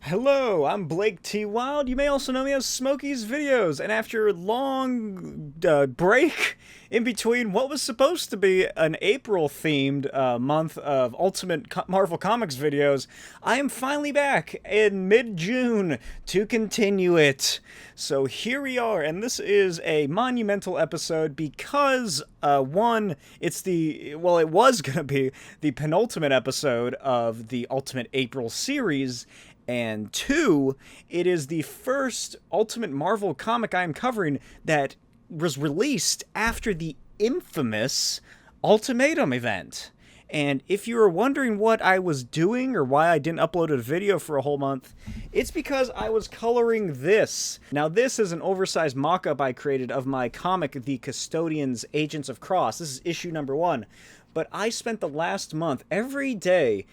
Hello, I'm Blake T. Wild. You may also know me as Smokey's Videos. And after a long break in between what was supposed to be an April-themed month of Ultimate Marvel Comics videos, I am finally back in mid-June to continue it. So here we are, and this is a monumental episode because, one, it was going to be the penultimate episode of the Ultimate April series, and two, it is the first Ultimate Marvel comic I am covering that was released after the infamous Ultimatum event. And if you were wondering what I was doing or why I didn't upload a video for a whole month, it's because I was coloring this. Now, this is an oversized mock-up I created of my comic, The Custodians Agents of Cross. This is issue number 1. But I spent the last month, every day,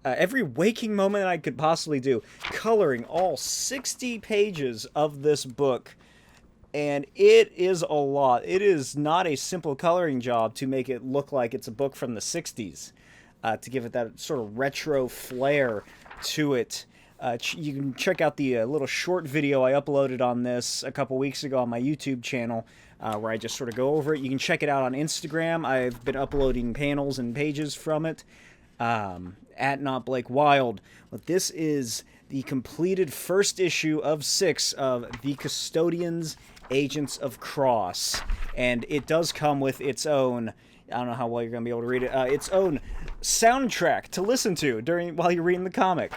every waking moment I could possibly do, coloring all 60 pages of this book. And it is a lot. It is not a simple coloring job to make it look like it's a book from the 60s, to give it that sort of retro flair to it. You can check out the little short video I uploaded on this a couple weeks ago on my YouTube channel, where I just sort of go over it. You can check it out on Instagram. I've been uploading panels and pages from it. At Not Blake Wild. But this is the completed first issue of 6 of The Custodians Agents of Cross. And it does come with its own, I don't know how well you're going to be able to read it, its own soundtrack to listen to while you're reading the comic.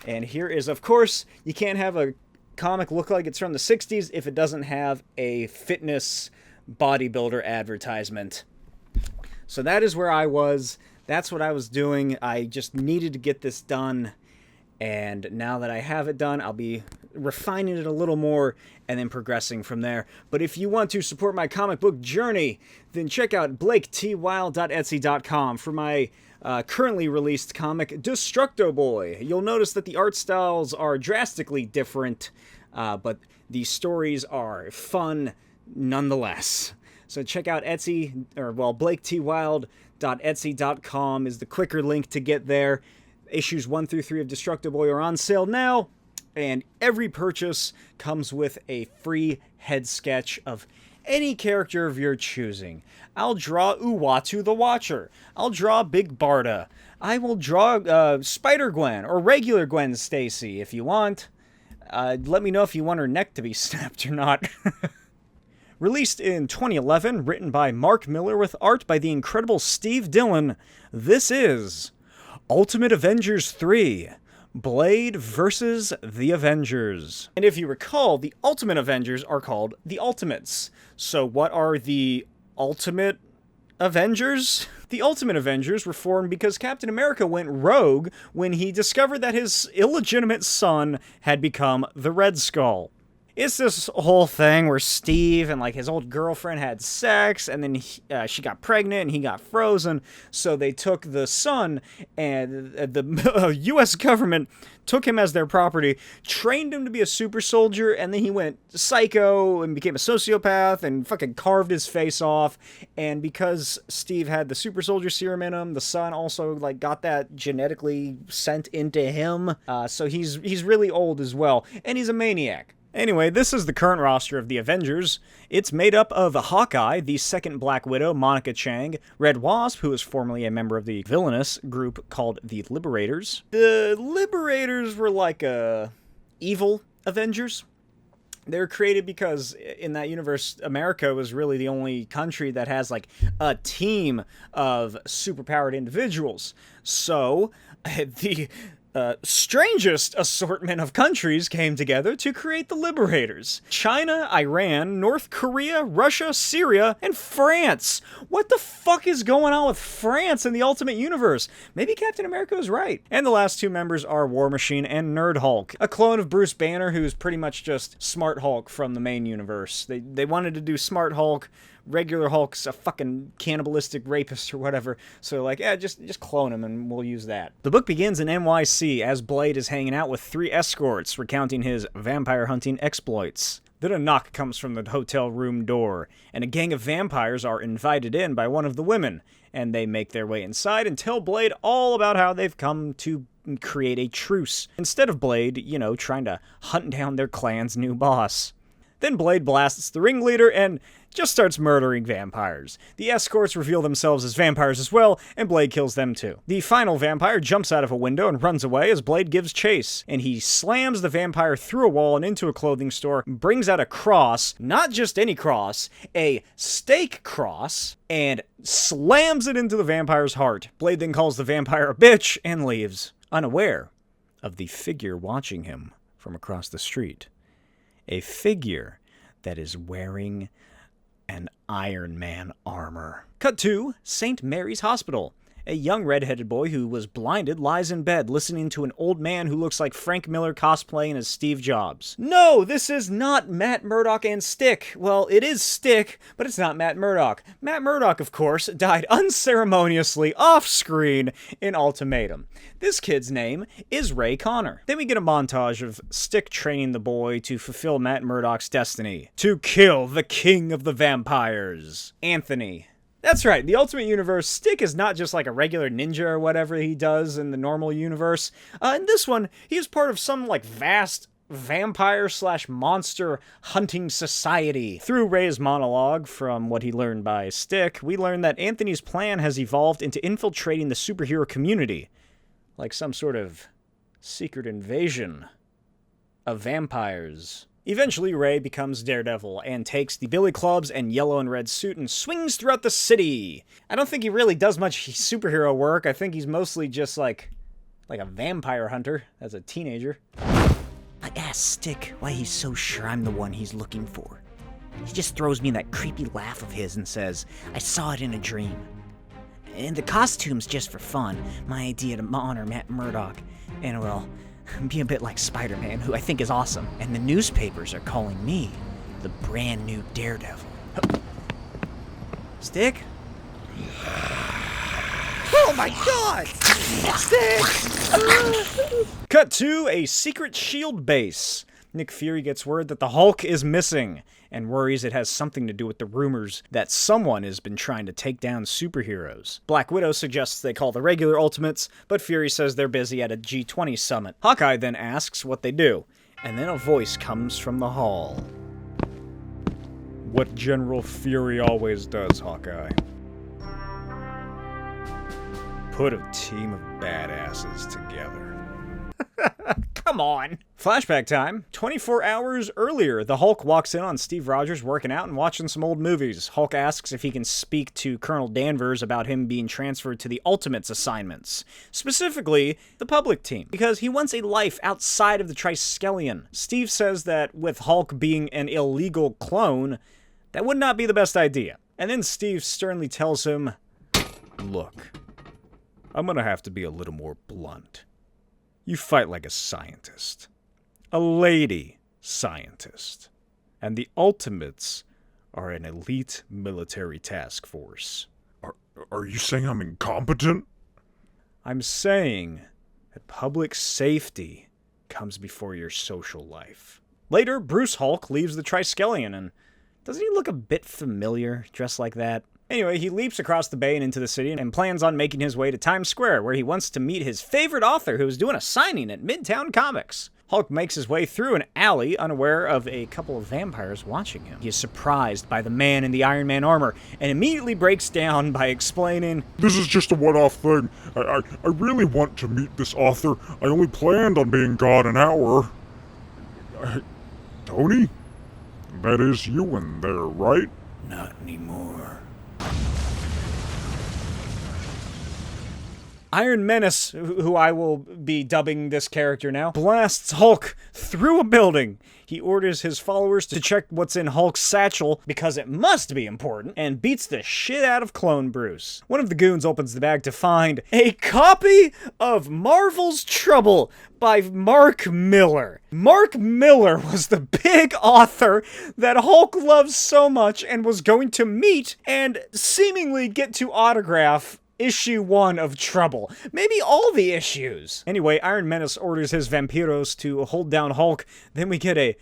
And here is, of course, you can't have a comic look like it's from the 60s if it doesn't have a fitness bodybuilder advertisement. So that is where I was. That's what I was doing. I just needed to get this done, and now that I have it done, I'll be refining it a little more and then progressing from there. But if you want to support my comic book journey, then check out blaketwild.etsy.com for my currently released comic, Destructo Boy. You'll notice that the art styles are drastically different, but the stories are fun nonetheless. So check out blaketwild.etsy.com is the quicker link to get there. Issues 1 through 3 of Destructo Boy are on sale now, and every purchase comes with a free head sketch of any character of your choosing. I'll draw Uatu the Watcher. I'll draw Big Barda. I will draw Spider-Gwen or regular Gwen Stacy if you want. Let me know if you want her neck to be snapped or not. Released in 2011, written by Mark Miller with art by the incredible Steve Dillon, this is Ultimate Avengers 3, Blade vs. the Avengers. And if you recall, the Ultimate Avengers are called the Ultimates. So what are the Ultimate Avengers? The Ultimate Avengers were formed because Captain America went rogue when he discovered that his illegitimate son had become the Red Skull. It's this whole thing where Steve and his old girlfriend had sex, and then she got pregnant and he got frozen. So they took the son, and the U.S. government took him as their property, trained him to be a super soldier, and then he went psycho and became a sociopath and fucking carved his face off. And because Steve had the super soldier serum in him, the son also got that genetically sent into him. So he's really old as well, and he's a maniac. Anyway, this is the current roster of the Avengers. It's made up of Hawkeye, the second Black Widow, Monica Chang, Red Wasp, who was formerly a member of the villainous group called the Liberators. The Liberators were evil Avengers. They were created because in that universe, America was really the only country that has a team of superpowered individuals. So the strangest assortment of countries came together to create the Liberators. China, Iran, North Korea, Russia, Syria, and France. What the fuck is going on with France in the Ultimate Universe? Maybe Captain America was right. And the last two members are War Machine and Nerd Hulk, a clone of Bruce Banner who's pretty much just Smart Hulk from the main universe. They wanted to do Smart Hulk. Regular Hulk's a fucking cannibalistic rapist or whatever, so just clone him and we'll use that. The book begins in NYC as Blade is hanging out with 3 escorts recounting his vampire hunting exploits. Then a knock comes from the hotel room door, and a gang of vampires are invited in by one of the women, and they make their way inside and tell Blade all about how they've come to create a truce, instead of Blade, trying to hunt down their clan's new boss. Then Blade blasts the ringleader and just starts murdering vampires. The escorts reveal themselves as vampires as well, and Blade kills them too. The final vampire jumps out of a window and runs away as Blade gives chase, and he slams the vampire through a wall and into a clothing store, brings out a cross, not just any cross, a stake cross, and slams it into the vampire's heart. Blade then calls the vampire a bitch and leaves, unaware of the figure watching him from across the street. A figure that is wearing an Iron Man armor. Cut to St. Mary's Hospital. A young redheaded boy who was blinded lies in bed listening to an old man who looks like Frank Miller cosplaying as Steve Jobs. No, this is not Matt Murdock and Stick. Well, it is Stick, but it's not Matt Murdock. Matt Murdock, of course, died unceremoniously off-screen in Ultimatum. This kid's name is Ray Connor. Then we get a montage of Stick training the boy to fulfill Matt Murdock's destiny. To kill the king of the vampires, Anthony. That's right, the Ultimate Universe, Stick is not just like a regular ninja or whatever he does in the normal universe. In this one, he is part of some vast vampire/monster hunting society. Through Ray's monologue, from what he learned by Stick, we learn that Anthony's plan has evolved into infiltrating the superhero community, like some sort of secret invasion of vampires. Eventually, Ray becomes Daredevil and takes the billy clubs and yellow and red suit and swings throughout the city. I don't think he really does much superhero work. I think he's mostly just like a vampire hunter as a teenager. I asked Stick why he's so sure I'm the one he's looking for. He just throws me that creepy laugh of his and says, I saw it in a dream. And the costume's just for fun, my idea to honor Matt Murdock. And well, be a bit like Spider-Man, who I think is awesome. And the newspapers are calling me the brand new Daredevil. Stick? Oh my god! Stick! Cut to a secret SHIELD base. Nick Fury gets word that the Hulk is missing, and worries it has something to do with the rumors that someone has been trying to take down superheroes. Black Widow suggests they call the regular Ultimates, but Fury says they're busy at a G20 summit. Hawkeye then asks what they do, and then a voice comes from the hall. What General Fury always does, Hawkeye. Put a team of badasses together. Come on. Flashback time. 24 hours earlier, the Hulk walks in on Steve Rogers working out and watching some old movies. Hulk asks if he can speak to Colonel Danvers about him being transferred to the Ultimates assignments, specifically the public team, because he wants a life outside of the Triskelion. Steve says that with Hulk being an illegal clone, that would not be the best idea. And then Steve sternly tells him, look, I'm gonna have to be a little more blunt. You fight like a scientist. A lady scientist. And the Ultimates are an elite military task force. Are you saying I'm incompetent? I'm saying that public safety comes before your social life. Later, Bruce Hulk leaves the Triskelion, and doesn't he look a bit familiar dressed like that? Anyway, he leaps across the bay and into the city and plans on making his way to Times Square, where he wants to meet his favorite author who is doing a signing at Midtown Comics. Hulk makes his way through an alley, unaware of a couple of vampires watching him. He is surprised by the man in the Iron Man armor, and immediately breaks down by explaining, This is just a one-off thing. I really want to meet this author. I only planned on being gone an hour. Tony? That is you in there, right? Not anymore. Iron Menace, who I will be dubbing this character now, blasts Hulk through a building. He orders his followers to check what's in Hulk's satchel, because it must be important, and beats the shit out of Clone Bruce. One of the goons opens the bag to find a copy of Marvel's Trouble by Mark Miller. Mark Miller was the big author that Hulk loves so much and was going to meet and seemingly get to autograph issue 1 of Trouble. Maybe all the issues. Anyway, Iron Menace orders his vampiros to hold down Hulk. Then we get a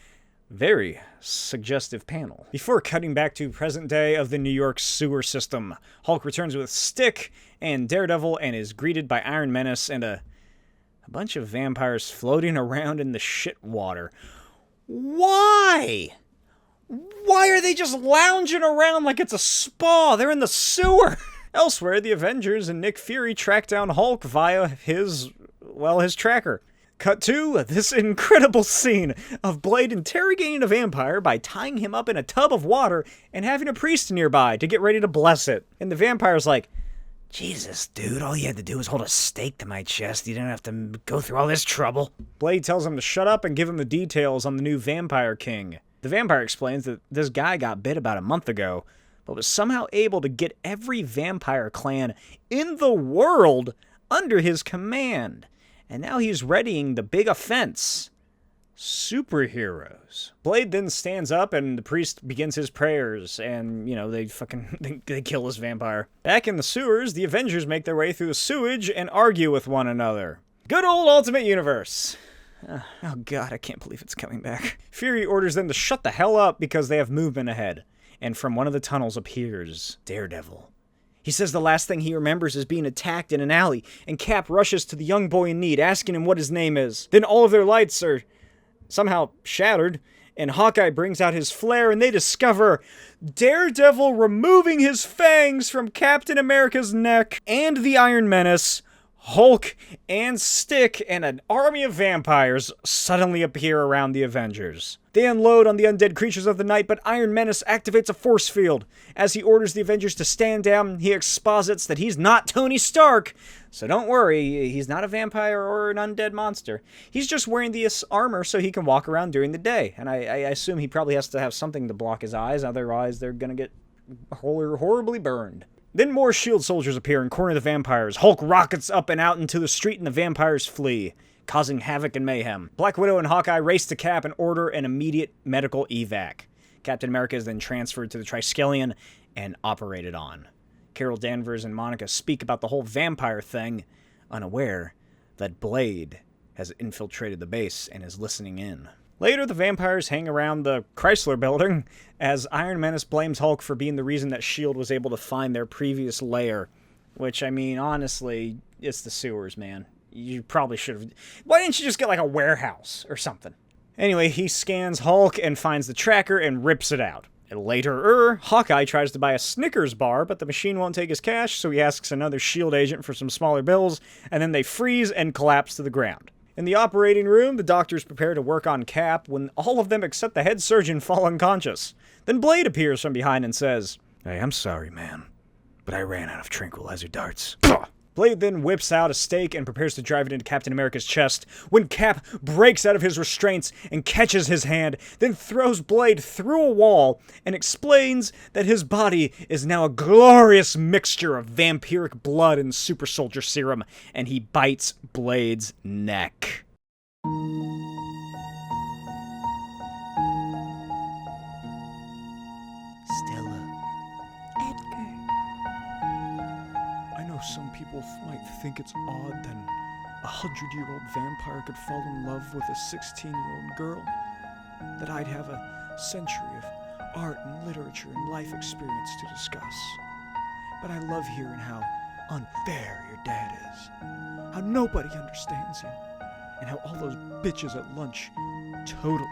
very suggestive panel. Before cutting back to present day of the New York sewer system, Hulk returns with Stick and Daredevil and is greeted by Iron Menace and a A bunch of vampires floating around in the shit water. Why? Why are they just lounging around like it's a spa? They're in the sewer. Elsewhere, the Avengers and Nick Fury track down Hulk via his tracker. Cut to this incredible scene of Blade interrogating a vampire by tying him up in a tub of water and having a priest nearby to get ready to bless it. And the vampire's like, Jesus, dude, all you had to do was hold a stake to my chest. You didn't have to go through all this trouble. Blade tells him to shut up and give him the details on the new vampire king. The vampire explains that this guy got bit about a month ago, but was somehow able to get every vampire clan in the world under his command. And now he's readying the big offense. Superheroes. Blade then stands up and the priest begins his prayers and, they kill this vampire. Back in the sewers, the Avengers make their way through the sewage and argue with one another. Good old Ultimate Universe. Oh god, I can't believe it's coming back. Fury orders them to shut the hell up because they have movement ahead. And from one of the tunnels appears Daredevil. He says the last thing he remembers is being attacked in an alley, and Cap rushes to the young boy in need, asking him what his name is. Then all of their lights are somehow shattered, and Hawkeye brings out his flare, and they discover Daredevil removing his fangs from Captain America's neck, and the Iron Menace, Hulk, and Stick, and an army of vampires suddenly appear around the Avengers. They unload on the undead creatures of the night, but Iron Menace activates a force field. As he orders the Avengers to stand down, he exposits that he's not Tony Stark. So don't worry, he's not a vampire or an undead monster. He's just wearing this armor so he can walk around during the day. And I assume he probably has to have something to block his eyes, otherwise they're gonna get horribly burned. Then more shield soldiers appear and corner the vampires. Hulk rockets up and out into the street and the vampires flee, causing havoc and mayhem. Black Widow and Hawkeye race to Cap and order an immediate medical evac. Captain America is then transferred to the Triskelion and operated on. Carol Danvers and Monica speak about the whole vampire thing, unaware that Blade has infiltrated the base and is listening in. Later, the vampires hang around the Chrysler building as Iron Menace blames Hulk for being the reason that S.H.I.E.L.D. was able to find their previous lair. Which, I mean, honestly, it's the sewers, man. You probably should have... Why didn't you just get, like, a warehouse or something? Anyway, he scans Hulk and finds the tracker and rips it out. And later, Hawkeye tries to buy a Snickers bar, but the machine won't take his cash, so he asks another S.H.I.E.L.D. agent for some smaller bills, and then they freeze and collapse to the ground. In the operating room, the doctors prepare to work on Cap when all of them except the head surgeon fall unconscious. Then Blade appears from behind and says, "Hey, I'm sorry, man, but I ran out of tranquilizer darts." Blade then whips out a stake and prepares to drive it into Captain America's chest when Cap breaks out of his restraints and catches his hand, then throws Blade through a wall and explains that his body is now a glorious mixture of vampiric blood and super soldier serum, and he bites Blade's neck. Some people might think it's odd that a 100-year-old vampire could fall in love with a 16-year-old girl, that I'd have a century of art and literature and life experience to discuss. But I love hearing how unfair your dad is, how nobody understands you, and how all those bitches at lunch totally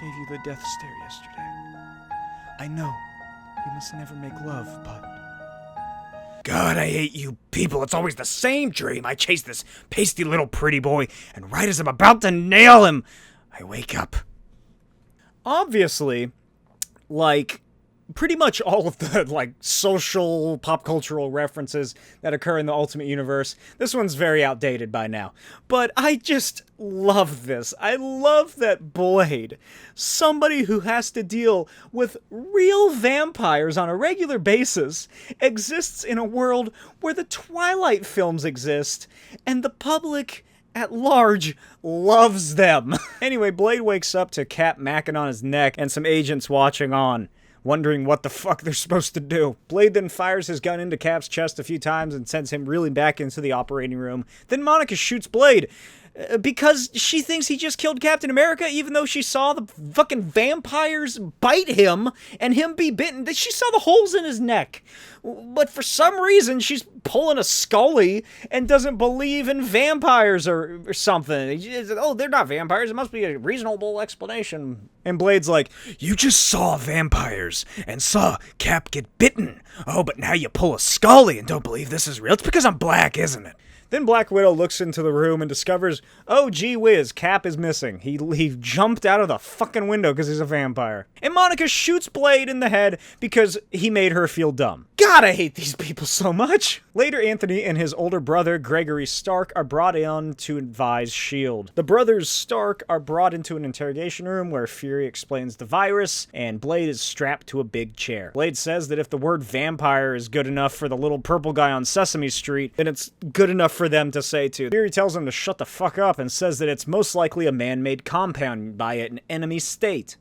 gave you the death stare yesterday. I know we must never make love, but... God, I hate you people. It's always the same dream. I chase this pasty little pretty boy, and right as I'm about to nail him, I wake up. Obviously, pretty much all of the, social, pop cultural references that occur in the Ultimate Universe, this one's very outdated by now. But I just love this. I love that Blade, somebody who has to deal with real vampires on a regular basis, exists in a world where the Twilight films exist, and the public at large loves them. Anyway, Blade wakes up to Cap macking on his neck and some agents watching on, wondering what the fuck they're supposed to do. Blade then fires his gun into Cap's chest a few times and sends him reeling back into the operating room. Then Monica shoots Blade, because she thinks he just killed Captain America, even though she saw the fucking vampires bite him and him be bitten. She saw the holes in his neck. But for some reason, she's pulling a Scully and doesn't believe in vampires or something. Oh, they're not vampires. It must be a reasonable explanation. And Blade's like, you just saw vampires and saw Cap get bitten. Oh, but now you pull a Scully and don't believe this is real. It's because I'm black, isn't it? Then Black Widow looks into the room and discovers, oh, gee whiz, Cap is missing. He jumped out of the fucking window because he's a vampire. And Monica shoots Blade in the head because he made her feel dumb. God, I hate these people so much. Later, Anthony and his older brother, Gregory Stark, are brought in to advise S.H.I.E.L.D. The brothers Stark are brought into an interrogation room where Fury explains the virus, and Blade is strapped to a big chair. Blade says that if the word vampire is good enough for the little purple guy on Sesame Street, then it's good enough for them to say too. Fury tells him to shut the fuck up and says that it's most likely a man-made compound by an enemy state.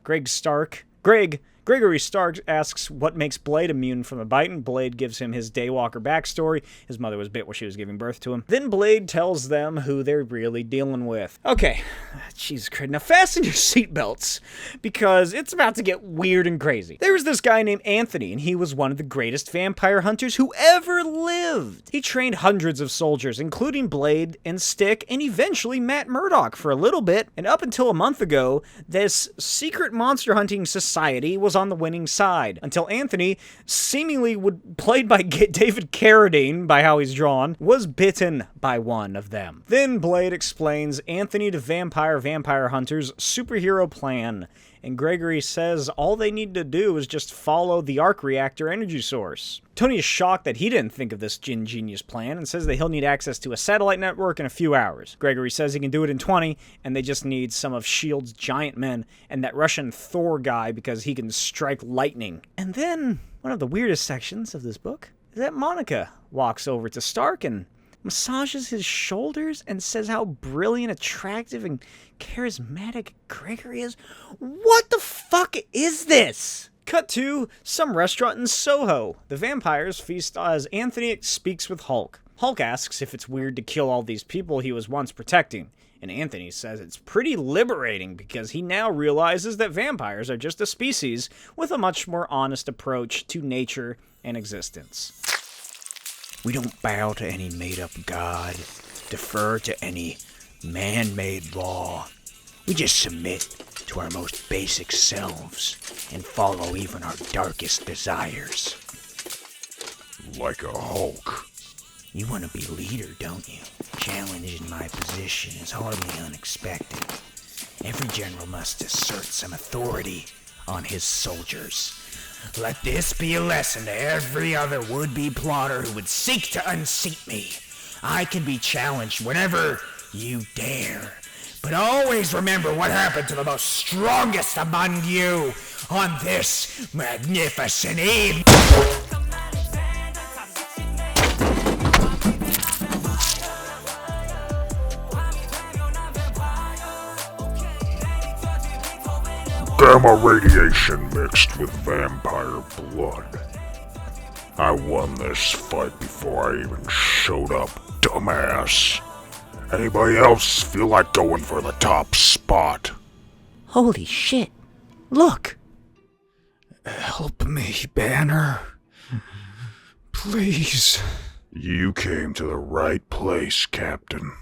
Gregory Stark asks what makes Blade immune from the bite, and Blade gives him his Daywalker backstory. His mother was bit while she was giving birth to him. Then Blade tells them who they're really dealing with. Okay, Jesus Christ, now fasten your seatbelts, because it's about to get weird and crazy. There was this guy named Anthony, and he was one of the greatest vampire hunters who ever lived. He trained hundreds of soldiers, including Blade and Stick, and eventually Matt Murdock for a little bit, and up until a month ago, this secret monster hunting society was on the winning side, until Anthony, seemingly played by David Carradine, by how he's drawn, was bitten by one of them. Then Blade explains Anthony to vampire hunters' superhero plan, and Gregory says all they need to do is just follow the arc reactor energy source. Tony is shocked that he didn't think of this ingenious plan and says that he'll need access to a satellite network in a few hours. Gregory says he can do it in 20, and they just need some of S.H.I.E.L.D.'s giant men and that Russian Thor guy because he can strike lightning. And then, one of the weirdest sections of this book is that Monica walks over to Stark and massages his shoulders and says how brilliant, attractive, and charismatic Gregory is. What the fuck is this? Cut to some restaurant in Soho. The vampires feast as Anthony speaks with Hulk. Hulk asks if it's weird to kill all these people he was once protecting, and Anthony says it's pretty liberating because he now realizes that vampires are just a species with a much more honest approach to nature and existence. We don't bow to any made-up god, defer to any man-made law. We just submit to our most basic selves and follow even our darkest desires. Like a Hulk. You want to be leader, don't you? Challenging my position is hardly unexpected. Every general must assert some authority on his soldiers. Let this be a lesson to every other would-be plotter who would seek to unseat me. I can be challenged whenever you dare. But always remember what happened to the most strongest among you on this magnificent eve. Gamma radiation mixed with vampire blood. I won this fight before I even showed up, dumbass. Anybody else feel like going for the top spot? Holy shit. Look. Help me, Banner. Please. You came to the right place, Captain.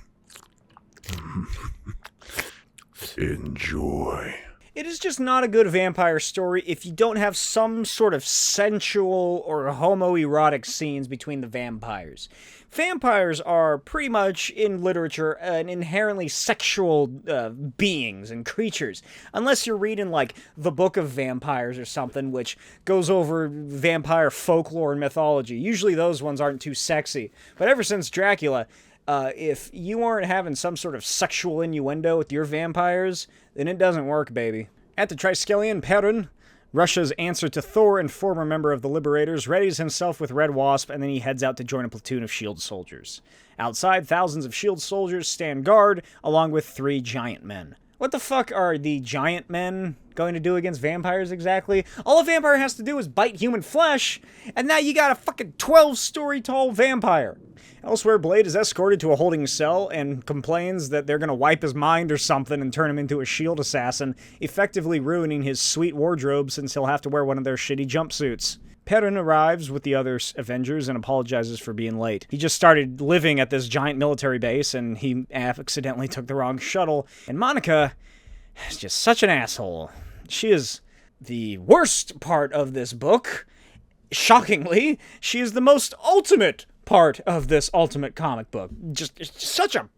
Enjoy. It is just not a good vampire story if you don't have some sort of sensual or homoerotic scenes between the vampires. Vampires are pretty much, in literature, an inherently sexual beings and creatures. Unless you're reading, like, the Book of Vampires or something, which goes over vampire folklore and mythology. Usually those ones aren't too sexy. But ever since Dracula, if you aren't having some sort of sexual innuendo with your vampires, then it doesn't work, baby. At the Triskelion, Perun, Russia's answer to Thor and former member of the Liberators, readies himself with Red Wasp, and then he heads out to join a platoon of S.H.I.E.L.D. soldiers. Outside, thousands of S.H.I.E.L.D. soldiers stand guard, along with 3 giant men. What the fuck are the giant men going to do against vampires exactly? All a vampire has to do is bite human flesh, and now you got a fucking 12-story tall vampire. Elsewhere, Blade is escorted to a holding cell and complains that they're gonna wipe his mind or something and turn him into a shield assassin, effectively ruining his sweet wardrobe since he'll have to wear one of their shitty jumpsuits. Perrin arrives with the other Avengers and apologizes for being late. He just started living at this giant military base and he accidentally took the wrong shuttle. And Monica is just such an asshole. She is the worst part of this book. Shockingly, she is the most ultimate part of this ultimate comic book. Just such a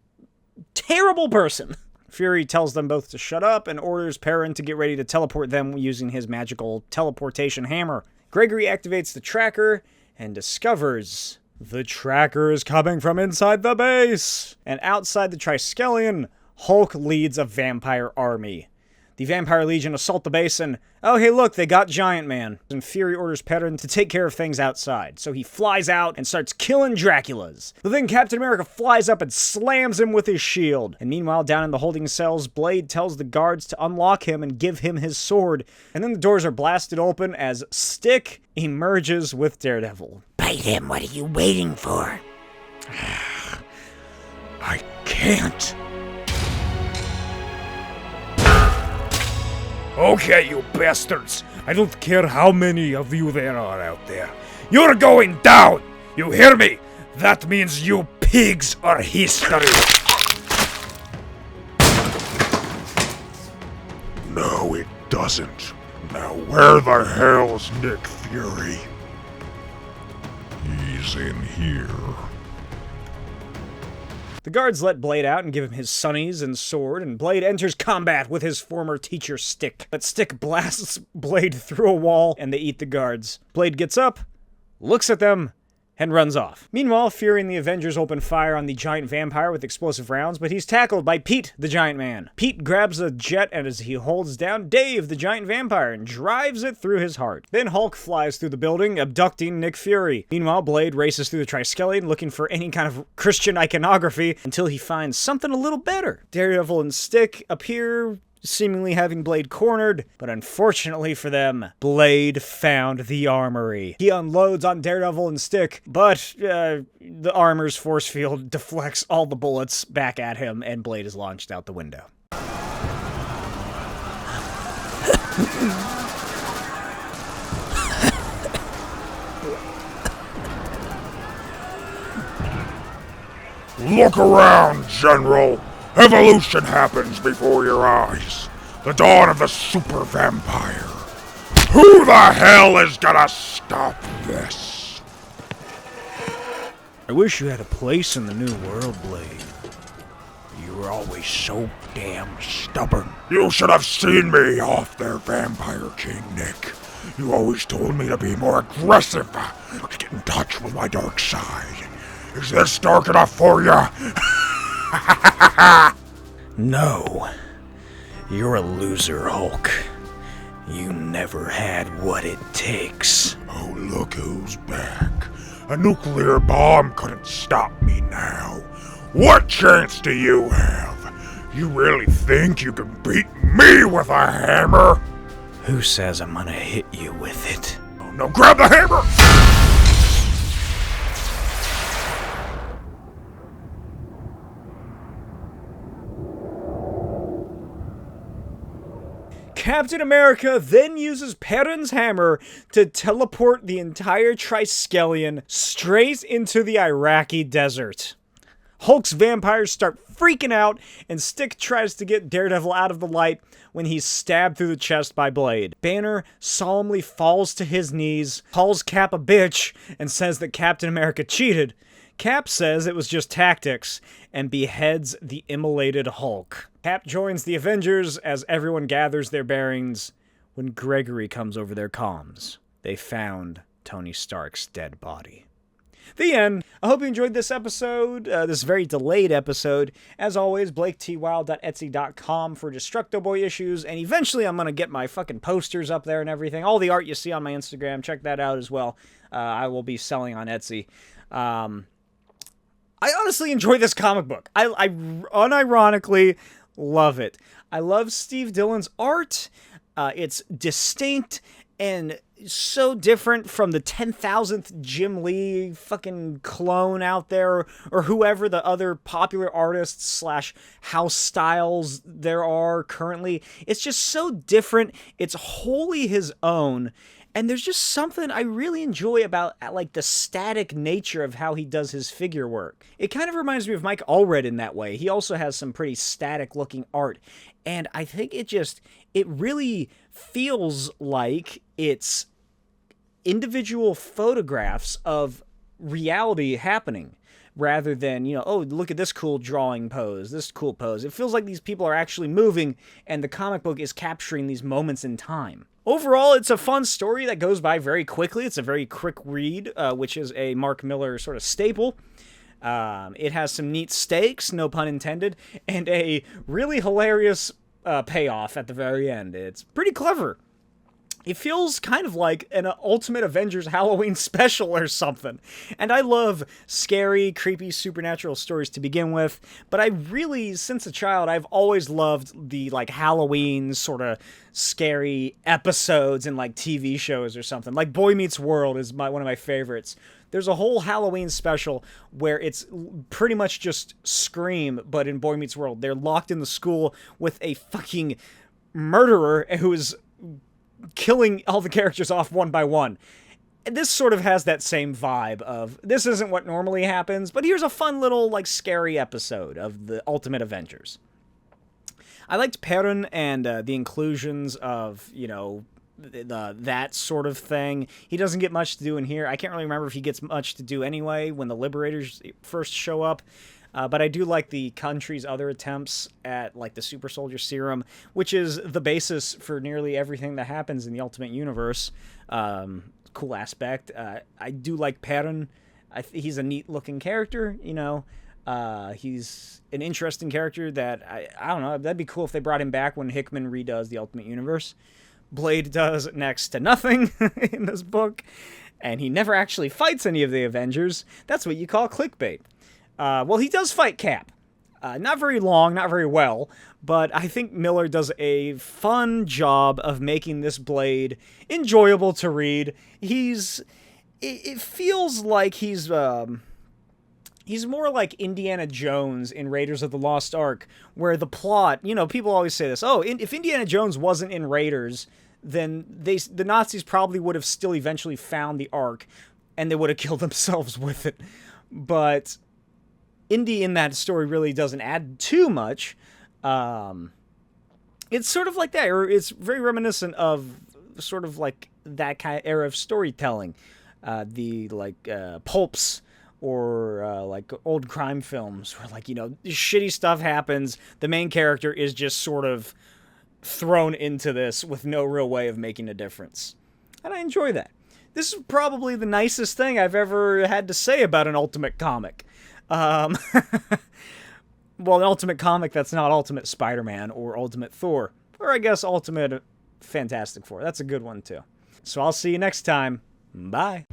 terrible person. Fury tells them both to shut up and orders Perrin to get ready to teleport them using his magical teleportation hammer. Gregory activates the tracker and discovers the tracker is coming from inside the base. And outside the Triskelion, Hulk leads a vampire army. The Vampire Legion assault the base and, oh hey look, they got Giant Man. And Fury orders Perrin to take care of things outside, so he flies out and starts killing Draculas. But then Captain America flies up and slams him with his shield. And meanwhile, down in the holding cells, Blade tells the guards to unlock him and give him his sword. And then the doors are blasted open as Stick emerges with Daredevil. Bite him, what are you waiting for? I can't. Okay, you bastards. I don't care how many of you there are out there. You're going down! You hear me? That means you pigs are history. No, it doesn't. Now where the hell's Nick Fury? He's in here. The guards let Blade out and give him his sunnies and sword, and Blade enters combat with his former teacher Stick. But Stick blasts Blade through a wall, and they eat the guards. Blade gets up, looks at them, and runs off. Meanwhile, Fury and the Avengers open fire on the giant vampire with explosive rounds, but he's tackled by Pete, the giant man. Pete grabs a jet as he holds down Dave, the giant vampire, and drives it through his heart. Then Hulk flies through the building, abducting Nick Fury. Meanwhile, Blade races through the Triskelion looking for any kind of Christian iconography until he finds something a little better. Daredevil and Stick appear, seemingly having Blade cornered, but unfortunately for them, Blade found the armory. He unloads on Daredevil and Stick, but the armor's force field deflects all the bullets back at him, and Blade is launched out the window. Look around, General. Evolution happens before your eyes. The dawn of the super vampire. Who the hell is gonna stop this? I wish you had a place in the new world, Blade. You were always so damn stubborn. You should have seen me off there, Vampire King Nick. You always told me to be more aggressive, to get in touch with my dark side. Is this dark enough for you? No. You're a loser, Hulk. You never had what it takes. Oh, look who's back. A nuclear bomb couldn't stop me now. What chance do you have? You really think you can beat me with a hammer? Who says I'm gonna hit you with it? Oh no, grab the hammer! Captain America then uses Perrin's hammer to teleport the entire Triskelion straight into the Iraqi desert. Hulk's vampires start freaking out, and Stick tries to get Daredevil out of the light when he's stabbed through the chest by Blade. Banner solemnly falls to his knees, calls Cap a bitch, and says that Captain America cheated. Cap says it was just tactics, and beheads the immolated Hulk. Cap joins the Avengers as everyone gathers their bearings when Gregory comes over their comms. They found Tony Stark's dead body. The end. I hope you enjoyed this episode, this very delayed episode. As always, BlakeTwild.etsy.com for Destructo Boy issues, and eventually I'm going to get my fucking posters up there and everything. All the art you see on my Instagram, check that out as well. I will be selling on Etsy. I honestly enjoy this comic book. I unironically Love it. I love Steve Dillon's art. It's distinct and so different from the 10,000th Jim Lee fucking clone out there, or whoever the other popular artists slash house styles there are currently. It's just so different. It's wholly his own. And there's just something I really enjoy about, like, the static nature of how he does his figure work. It kind of reminds me of Mike Allred in that way. He also has some pretty static-looking art. And I think it really feels like it's individual photographs of reality happening, rather than, oh, look at this cool drawing pose, this cool pose. It feels like these people are actually moving, and the comic book is capturing these moments in time. Overall, it's a fun story that goes by very quickly. It's a very quick read, which is a Mark Millar sort of staple. It has some neat stakes, no pun intended, and a really hilarious payoff at the very end. It's pretty clever. It feels kind of like an Ultimate Avengers Halloween special or something. And I love scary, creepy, supernatural stories to begin with, but I really, since a child, I've always loved the, like, Halloween sort of scary episodes in, like, TV shows or something. Like Boy Meets World is one of my favorites. There's a whole Halloween special where it's pretty much just Scream, but in Boy Meets World. They're locked in the school with a fucking murderer who is killing all the characters off one by one. And this sort of has that same vibe of, this isn't what normally happens, but here's a fun little, like, scary episode of the Ultimate Avengers. I liked Perrin and the inclusions of, that sort of thing. He doesn't get much to do in here. I can't really remember if he gets much to do anyway when the Liberators first show up. But I do like the country's other attempts at, like, the super soldier serum, which is the basis for nearly everything that happens in the Ultimate Universe. Cool aspect. I do like Perrin. He's a neat-looking character, He's an interesting character that, I don't know, that'd be cool if they brought him back when Hickman redoes the Ultimate Universe. Blade does next to nothing in this book, and he never actually fights any of the Avengers. That's what you call clickbait. Well, he does fight Cap. Not very long, not very well, but I think Miller does a fun job of making this Blade enjoyable to read. It feels like he's more like Indiana Jones in Raiders of the Lost Ark, where the plot, people always say this, if Indiana Jones wasn't in Raiders, then the Nazis probably would have still eventually found the Ark, and they would have killed themselves with it. But Indy in that story really doesn't add too much. It's sort of like that, or it's very reminiscent of sort of like that kind of era of storytelling. The pulps, or like old crime films where, like, shitty stuff happens. The main character is just sort of thrown into this with no real way of making a difference. And I enjoy that. This is probably the nicest thing I've ever had to say about an Ultimate comic. Well, an Ultimate comic that's not Ultimate Spider-Man or Ultimate Thor, or I guess Ultimate Fantastic Four. That's a good one too. So I'll see you next time. Bye.